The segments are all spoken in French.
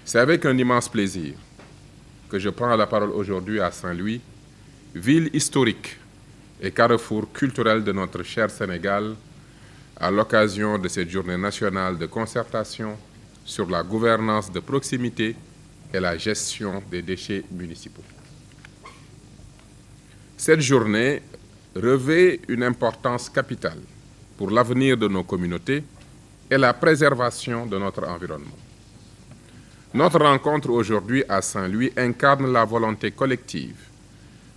C'est avec un immense plaisir que je prends la parole aujourd'hui à Saint-Louis, ville historique et carrefour culturel de notre cher Sénégal, à l'occasion de cette journée nationale de concertation sur la gouvernance de proximité et la gestion des déchets municipaux. Cette journée revêt une importance capitale pour l'avenir de nos communautés et la préservation de notre environnement. Notre rencontre aujourd'hui à Saint-Louis incarne la volonté collective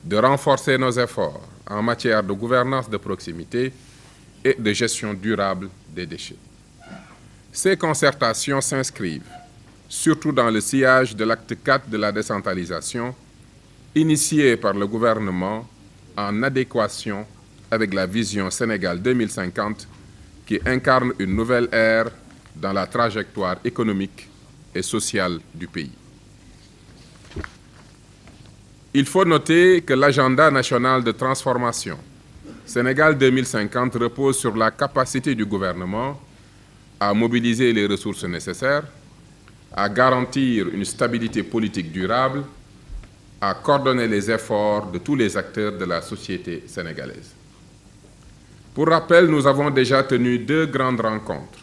de renforcer nos efforts en matière de gouvernance de proximité et de gestion durable des déchets. Ces concertations s'inscrivent surtout dans le sillage de l'acte 4 de la décentralisation, initié par le gouvernement en adéquation avec la vision Sénégal 2050 qui incarne une nouvelle ère dans la trajectoire économique et sociale du pays. Il faut noter que l'agenda national de transformation Sénégal 2050 repose sur la capacité du gouvernement à mobiliser les ressources nécessaires, à garantir une stabilité politique durable, à coordonner les efforts de tous les acteurs de la société sénégalaise. Pour rappel, nous avons déjà tenu 2 grandes rencontres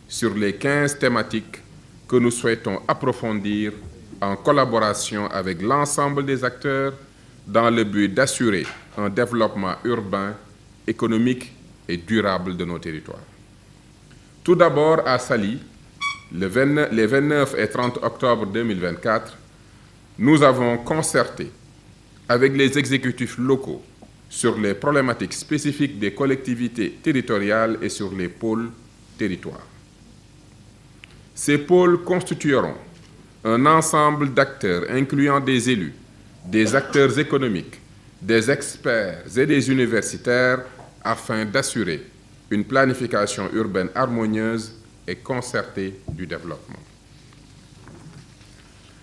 sur les 15 thématiques que nous souhaitons approfondir en collaboration avec l'ensemble des acteurs dans le but d'assurer un développement urbain, économique et durable de nos territoires. Tout d'abord, à Saly, les 29 et 30 octobre 2024, nous avons concerté avec les exécutifs locaux sur les problématiques spécifiques des collectivités territoriales et sur les pôles territoires. Ces pôles constitueront un ensemble d'acteurs incluant des élus, des acteurs économiques, des experts et des universitaires afin d'assurer une planification urbaine harmonieuse et concertée du développement.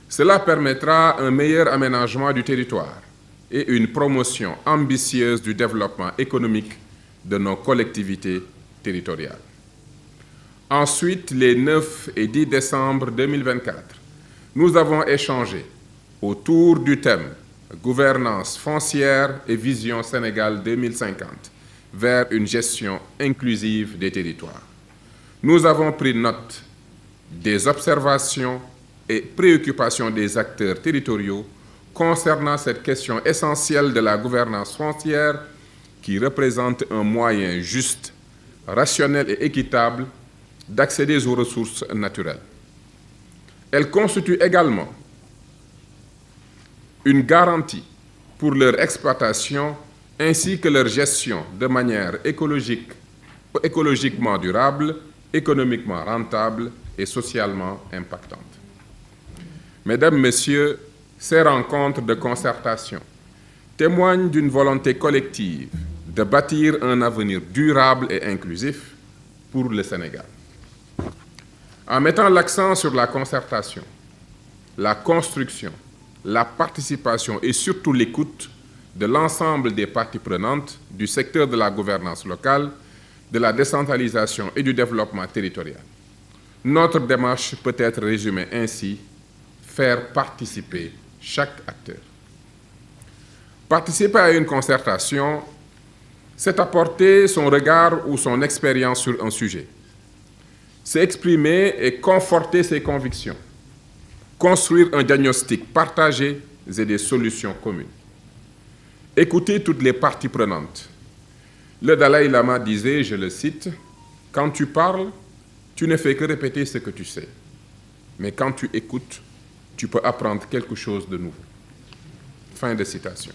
Cela permettra un meilleur aménagement du territoire et une promotion ambitieuse du développement économique de nos collectivités territoriales. Ensuite, les 9 et 10 décembre 2024, nous avons échangé autour du thème « Gouvernance foncière et vision Sénégal 2050 » vers une gestion inclusive des territoires. Nous avons pris note des observations et préoccupations des acteurs territoriaux concernant cette question essentielle de la gouvernance foncière qui représente un moyen juste, rationnel et équitable d'accéder aux ressources naturelles. Elle constitue également une garantie pour leur exploitation ainsi que leur gestion de manière écologiquement durable, économiquement rentable et socialement impactante. Mesdames, Messieurs, ces rencontres de concertation témoignent d'une volonté collective de bâtir un avenir durable et inclusif pour le Sénégal. En mettant l'accent sur la concertation, la construction, la participation et surtout l'écoute de l'ensemble des parties prenantes du secteur de la gouvernance locale, de la décentralisation et du développement territorial. Notre démarche peut être résumée ainsi: faire participer chaque acteur. Participer à une concertation, c'est apporter son regard ou son expérience sur un sujet. C'est exprimer et conforter ses convictions, construire un diagnostic partagé et des solutions communes. Écouter toutes les parties prenantes. Le Dalai Lama disait, je le cite, « Quand tu parles, tu ne fais que répéter ce que tu sais. Mais quand tu écoutes, tu peux apprendre quelque chose de nouveau. » Fin de citation.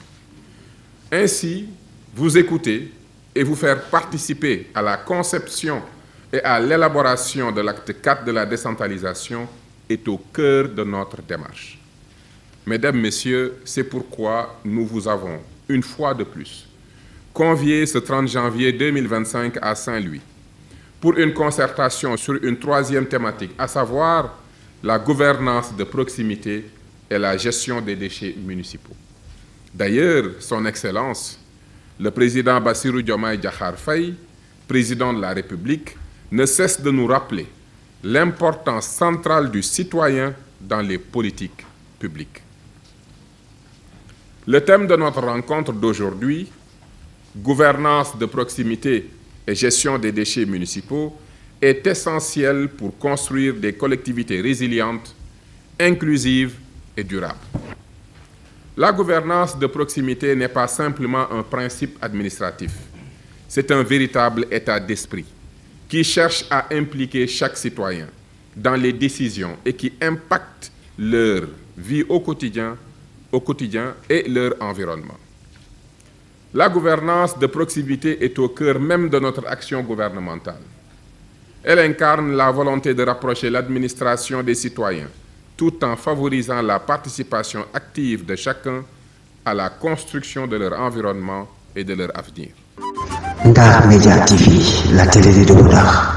Ainsi, vous écoutez et vous faire participer à la conception et à l'élaboration de l'acte 4 de la décentralisation est au cœur de notre démarche. Mesdames, Messieurs, c'est pourquoi nous vous avons, une fois de plus, convié ce 30 janvier 2025 à Saint-Louis pour une concertation sur une 3e thématique, à savoir la gouvernance de proximité et la gestion des déchets municipaux. D'ailleurs, Son Excellence, le président Bassirou Diomaye Diakhar Faye, président de la République, ne cesse de nous rappeler l'importance centrale du citoyen dans les politiques publiques. Le thème de notre rencontre d'aujourd'hui, gouvernance de proximité et gestion des déchets municipaux, est essentiel pour construire des collectivités résilientes, inclusives et durables. La gouvernance de proximité n'est pas simplement un principe administratif, c'est un véritable état d'esprit qui cherche à impliquer chaque citoyen dans les décisions et qui impacte leur vie au quotidien et leur environnement. La gouvernance de proximité est au cœur même de notre action gouvernementale. Elle incarne la volonté de rapprocher l'administration des citoyens tout en favorisant la participation active de chacun à la construction de leur environnement et de leur avenir. Ndar Média TV, la télé de Ndar.